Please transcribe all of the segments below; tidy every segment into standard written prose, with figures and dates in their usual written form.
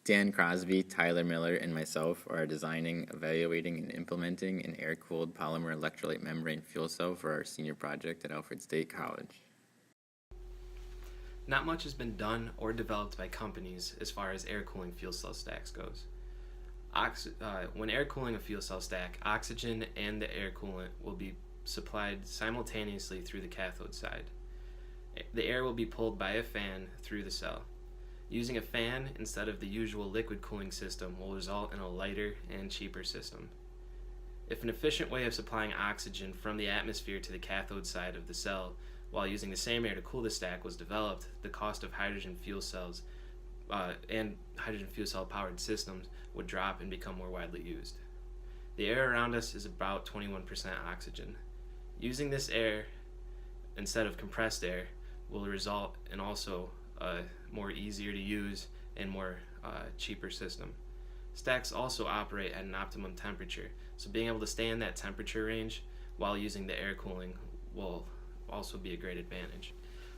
Dan Crosby, Tyler Miller, and myself are designing, evaluating, and implementing an air-cooled polymer electrolyte membrane fuel cell for our senior project at Alfred State College. Not much has been done or developed by companies as far as air cooling fuel cell stacks goes. When air cooling a fuel cell stack, oxygen and the air coolant will be supplied simultaneously through the cathode side. The air will be pulled by a fan through the cell. Using a fan instead of the usual liquid cooling system will result in a lighter and cheaper system. If an efficient way of supplying oxygen from the atmosphere to the cathode side of the cell while using the same air to cool the stack was developed, the cost of hydrogen fuel cells and hydrogen fuel cell powered systems would drop and become more widely used. The air around us is about 21% oxygen. Using this air instead of compressed air will result in also a more easier to use and more cheaper system. Stacks also operate at an optimum temperature, so being able to stay in that temperature range while using the air cooling will also be a great advantage.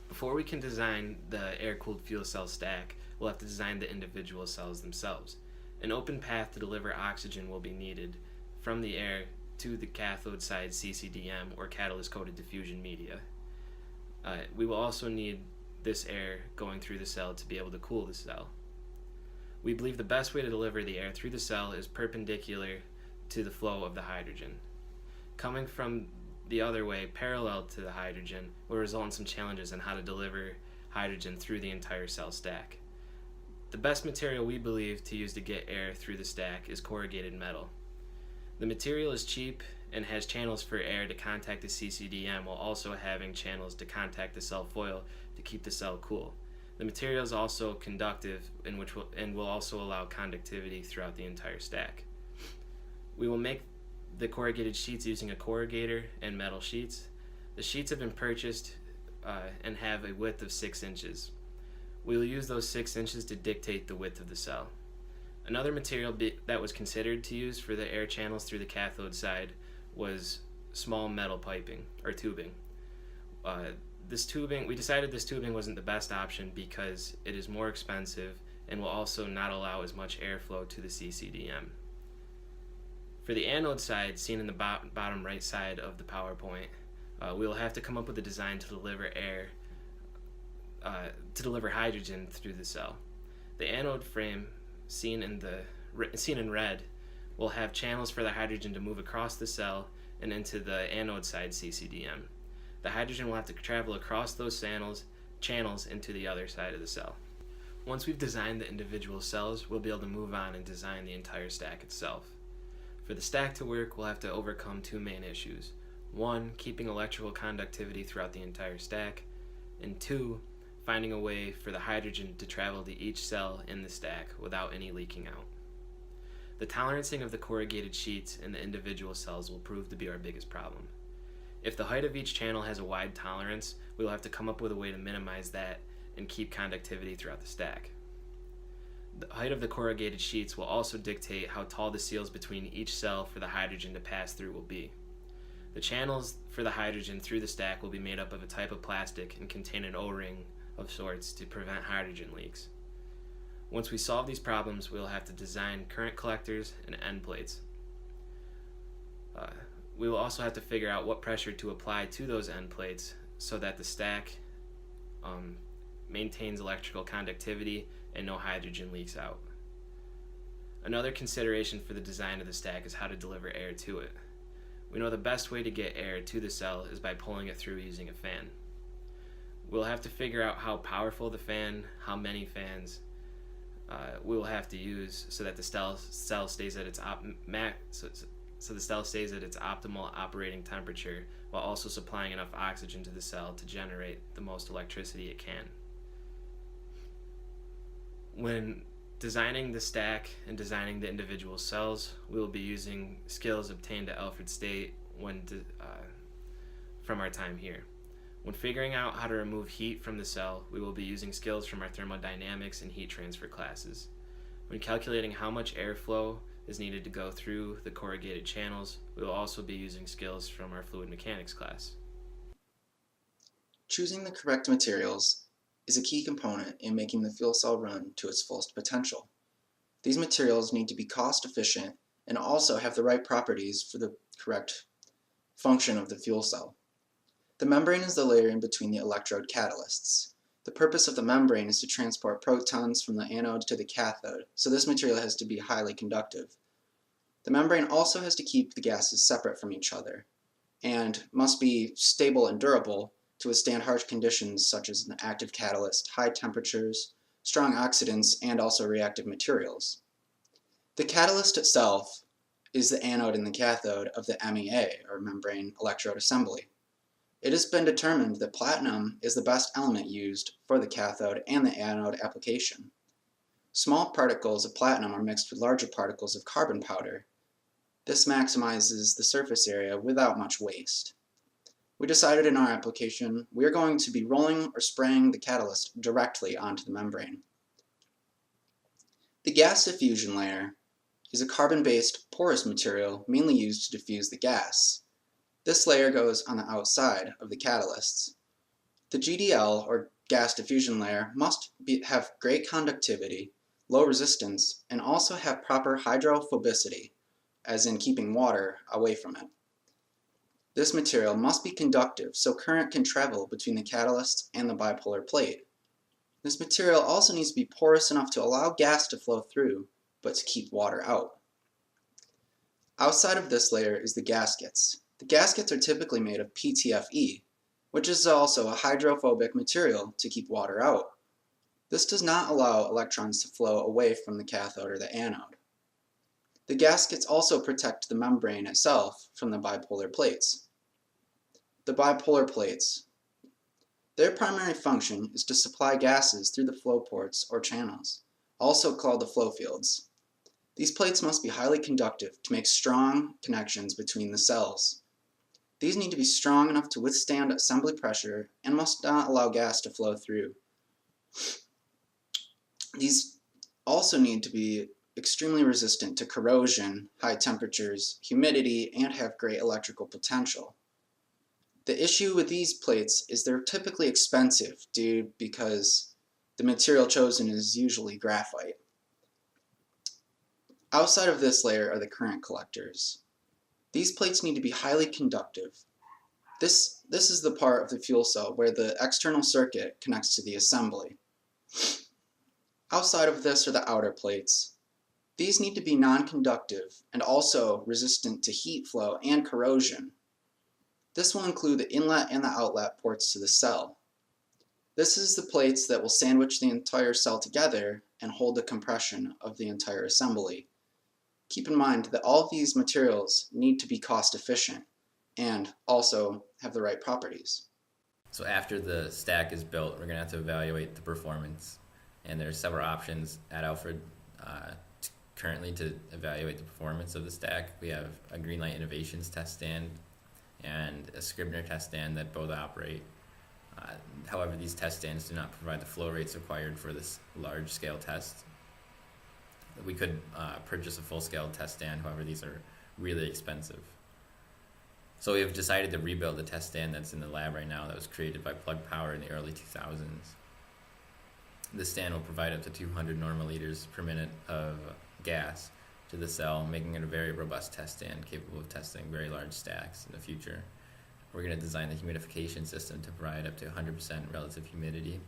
Before we can design the air-cooled fuel cell stack, we'll have to design the individual cells themselves. An open path to deliver oxygen will be needed from the air to the cathode side CCDM or catalyst-coated diffusion media. We will also need this air going through the cell to be able to cool the cell. We believe the best way to deliver the air through the cell is perpendicular to the flow of the hydrogen. Coming from the other way, parallel to the hydrogen, will result in some challenges on how to deliver hydrogen through the entire cell stack. The best material we believe to use to get air through the stack is corrugated metal. The material is cheap and has channels for air to contact the CCDM while also having channels to contact the cell foil to keep the cell cool. The material is also conductive and will also allow conductivity throughout the entire stack. We will make the corrugated sheets using a corrugator and metal sheets. The sheets have been purchased and have a width of 6 inches. We will use those 6 inches to dictate the width of the cell. Another material that was considered to use for the air channels through the cathode side was small metal piping or tubing. We decided this tubing wasn't the best option because it is more expensive and will also not allow as much airflow to the CCDM. For the anode side, seen in the bottom right side of the PowerPoint, we will have to come up with a design to deliver hydrogen through the cell. The anode frame, seen in red, will have channels for the hydrogen to move across the cell and into the anode side CCDM. The hydrogen will have to travel across those channels into the other side of the cell. Once we've designed the individual cells, we'll be able to move on and design the entire stack itself. For the stack to work, we'll have to overcome 2 main issues. 1, keeping electrical conductivity throughout the entire stack, and 2, finding a way for the hydrogen to travel to each cell in the stack without any leaking out. The tolerancing of the corrugated sheets in the individual cells will prove to be our biggest problem. If the height of each channel has a wide tolerance, we will have to come up with a way to minimize that and keep conductivity throughout the stack. The height of the corrugated sheets will also dictate how tall the seals between each cell for the hydrogen to pass through will be. The channels for the hydrogen through the stack will be made up of a type of plastic and contain an O-ring of sorts to prevent hydrogen leaks. Once we solve these problems, we'll have to design current collectors and end plates. We will also have to figure out what pressure to apply to those end plates so that the stack maintains electrical conductivity and no hydrogen leaks out. Another consideration for the design of the stack is how to deliver air to it. We know the best way to get air to the cell is by pulling it through using a fan. We'll have to figure out how powerful the fan, how many fans we'll have to use so that the cell stays at its the cell stays at its optimal operating temperature while also supplying enough oxygen to the cell to generate the most electricity it can. When designing the stack and designing the individual cells, we will be using skills obtained at Alfred State from our time here. When figuring out how to remove heat from the cell, we will be using skills from our thermodynamics and heat transfer classes. When calculating how much airflow is needed to go through the corrugated channels, we will also be using skills from our fluid mechanics class. Choosing the correct materials is a key component in making the fuel cell run to its fullest potential. These materials need to be cost efficient and also have the right properties for the correct function of the fuel cell. The membrane is the layer in between the electrode catalysts. The purpose of the membrane is to transport protons from the anode to the cathode, so this material has to be highly conductive. The membrane also has to keep the gases separate from each other and must be stable and durable to withstand harsh conditions such as an active catalyst, high temperatures, strong oxidants, and also reactive materials. The catalyst itself is the anode and the cathode of the MEA, or membrane electrode assembly. It has been determined that platinum is the best element used for the cathode and the anode application. Small particles of platinum are mixed with larger particles of carbon powder. This maximizes the surface area without much waste. We decided in our application we are going to be rolling or spraying the catalyst directly onto the membrane. The gas diffusion layer is a carbon-based porous material mainly used to diffuse the gas. This layer goes on the outside of the catalysts. The GDL, or gas diffusion layer, must have great conductivity, low resistance, and also have proper hydrophobicity, as in keeping water away from it. This material must be conductive so current can travel between the catalyst and the bipolar plate. This material also needs to be porous enough to allow gas to flow through, but to keep water out. Outside of this layer is the gaskets. The gaskets are typically made of PTFE, which is also a hydrophobic material to keep water out. This does not allow electrons to flow away from the cathode or the anode. The gaskets also protect the membrane itself from the bipolar plates. The bipolar plates. Their primary function is to supply gases through the flow ports or channels, also called the flow fields. These plates must be highly conductive to make strong connections between the cells. These need to be strong enough to withstand assembly pressure and must not allow gas to flow through. These also need to be extremely resistant to corrosion, high temperatures, humidity, and have great electrical potential. The issue with these plates is they're typically expensive because the material chosen is usually graphite. Outside of this layer are the current collectors. These plates need to be highly conductive. This is the part of the fuel cell where the external circuit connects to the assembly. Outside of this are the outer plates. These need to be non-conductive and also resistant to heat flow and corrosion. This will include the inlet and the outlet ports to the cell. This is the plates that will sandwich the entire cell together and hold the compression of the entire assembly. Keep in mind that all of these materials need to be cost efficient and also have the right properties. So after the stack is built, we're going to have to evaluate the performance. And there's several options at Alfred currently to evaluate the performance of the stack. We have a Greenlight Innovations test stand and a Scribner test stand that both operate. However, these test stands do not provide the flow rates required for this large-scale test. We could purchase a full-scale test stand, however, these are really expensive. So we have decided to rebuild the test stand that's in the lab right now that was created by Plug Power in the early 2000s. This stand will provide up to 200 normaliters per minute of gas to the cell, making it a very robust test stand capable of testing very large stacks in the future. We're going to design the humidification system to provide up to 100% relative humidity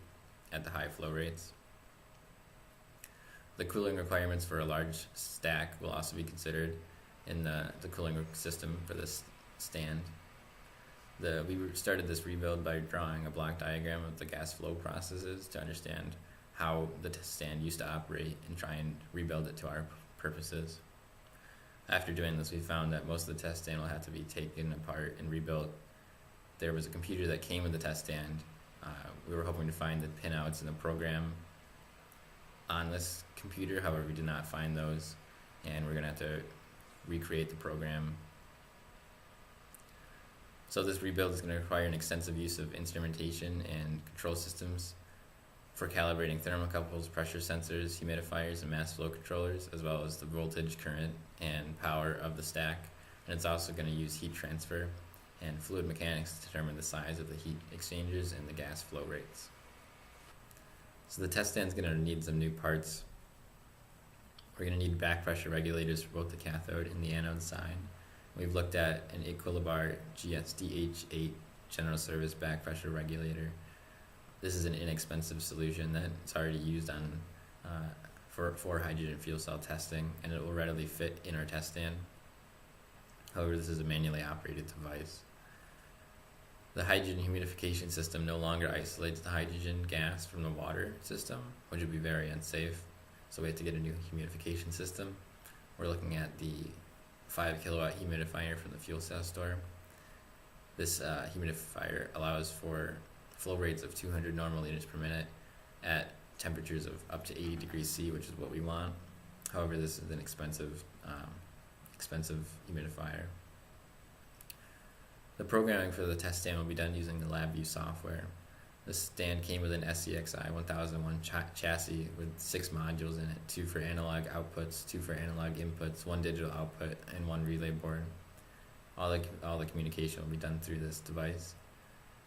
at the high flow rates. The cooling requirements for a large stack will also be considered in the cooling system for this stand. We started this rebuild by drawing a block diagram of the gas flow processes to understand how the stand used to operate and try and rebuild it to our purposes. After doing this, we found that most of the test stand will have to be taken apart and rebuilt. There was a computer that came with the test stand. We were hoping to find the pinouts in the program on this computer, however, we did not find those, and we're going to have to recreate the program. So this rebuild is going to require an extensive use of instrumentation and control systems for calibrating thermocouples, pressure sensors, humidifiers, and mass flow controllers, as well as the voltage, current, and power of the stack. And it's also going to use heat transfer and fluid mechanics to determine the size of the heat exchangers and the gas flow rates. So the test stand is going to need some new parts. We're going to need back pressure regulators for both the cathode and the anode side. We've looked at an Equilibar GSDH8 general service back pressure regulator. This is an inexpensive solution that's already used on for hydrogen fuel cell testing, and it will readily fit in our test stand. However, this is a manually operated device. The hydrogen humidification system no longer isolates the hydrogen gas from the water system, which would be very unsafe. So we have to get a new humidification system. We're looking at the 5 kilowatt humidifier from the fuel cell store. This humidifier allows for flow rates of 200 normal liters per minute at temperatures of up to 80 degrees C, which is what we want. However, this is an expensive humidifier. The programming for the test stand will be done using the LabVIEW software. This stand came with an SCXI 1001 chassis with 6 modules in it, 2 for analog outputs, 2 for analog inputs, 1 digital output, and 1 relay board. All the communication will be done through this device.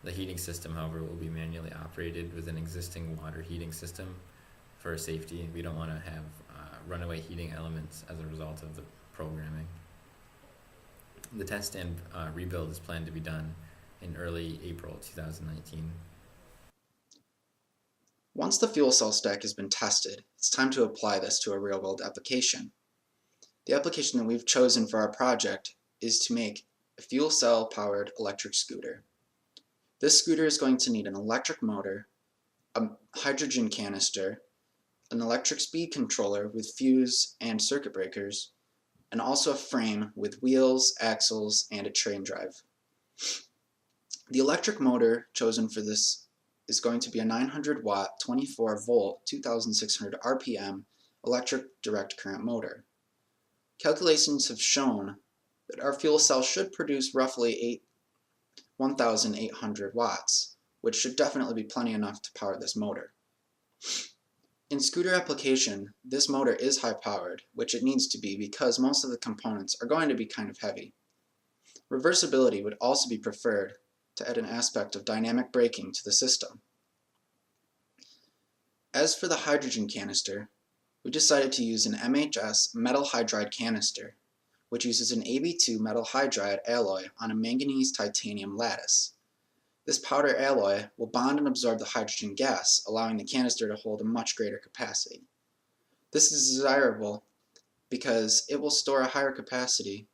The heating system, however, will be manually operated with an existing water heating system for safety. We don't want to have runaway heating elements as a result of the programming. The test stand rebuild is planned to be done in early April 2019. Once the fuel cell stack has been tested, it's time to apply this to a real-world application. The application that we've chosen for our project is to make a fuel cell-powered electric scooter. This scooter is going to need an electric motor, a hydrogen canister, an electric speed controller with fuse and circuit breakers, and also a frame with wheels, axles, and a train drive. The electric motor chosen for this is going to be a 900 watt, 24 volt, 2600 RPM electric direct current motor. Calculations have shown that our fuel cell should produce roughly 1,800 watts, which should definitely be plenty enough to power this motor. In scooter application, this motor is high powered, which it needs to be because most of the components are going to be kind of heavy. Reversibility would also be preferred to add an aspect of dynamic braking to the system. As for the hydrogen canister, we decided to use an MHS metal hydride canister, which uses an AB2 metal hydride alloy on a manganese titanium lattice. This powder alloy will bond and absorb the hydrogen gas, allowing the canister to hold a much greater capacity. This is desirable because it will store a higher capacity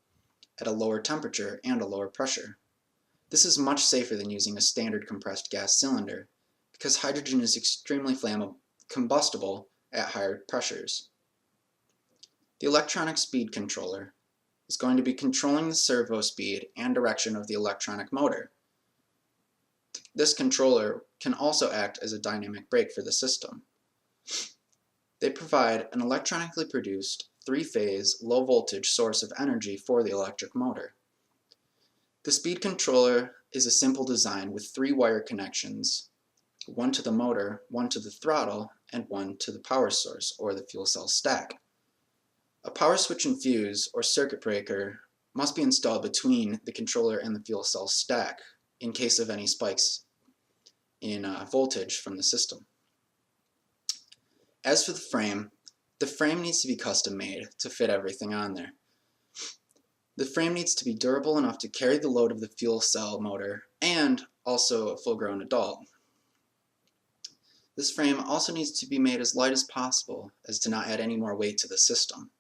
at a lower temperature and a lower pressure. This is much safer than using a standard compressed gas cylinder because hydrogen is extremely combustible at higher pressures. The electronic speed controller is going to be controlling the servo speed and direction of the electronic motor. This controller can also act as a dynamic brake for the system. They provide an electronically produced 3-phase low-voltage source of energy for the electric motor. The speed controller is a simple design with 3 wire connections, 1 to the motor, 1 to the throttle, and 1 to the power source or the fuel cell stack. A power switch and fuse or circuit breaker must be installed between the controller and the fuel cell stack in case of any spikes in voltage from the system. As for the frame needs to be custom made to fit everything on there. The frame needs to be durable enough to carry the load of the fuel cell motor and also a full-grown adult. This frame also needs to be made as light as possible as to not add any more weight to the system.